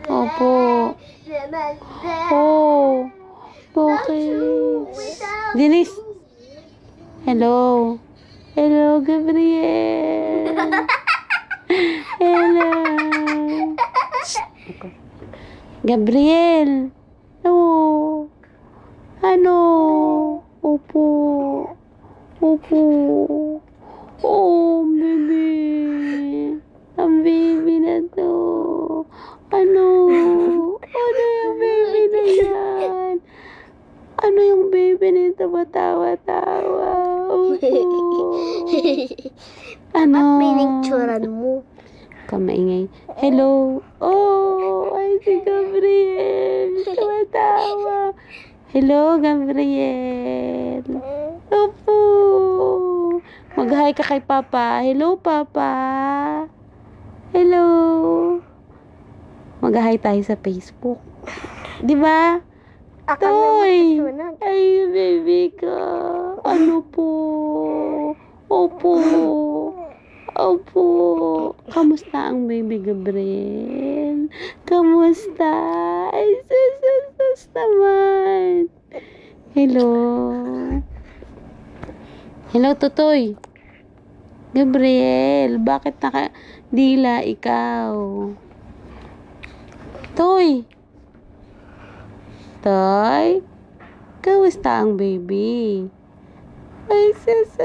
Opo. Oh. Bakit? Dinis. Hello. Hello, Gabriel. Hello. Gabriel. Oh. Ano? Opo. Opo. Oh, baby. Ang baby na to. Ano? Ano yung baby na yan? Ano yung baby nito? Matawa-tawa. Opo. Ano? Ba't pinicturan mo? Kamaingay. Hello. Oh, ay si Gabriel. Tumatawa. Hello, Gabriel. Opo. Mag-hi ka kay Papa. Hello, Papa. Hello. Mag-hi tayo sa Facebook. Di ba? Toy. Ay, baby ka. Ano po? Opo. Opo. Kamusta ang baby Gabriel? Kamusta? Ay, sus naman. Hello. Hello, Tutoy. Gabriel, bakit nakadila ikaw? Toy. Toy? Kamusta ang baby? Ay, sus.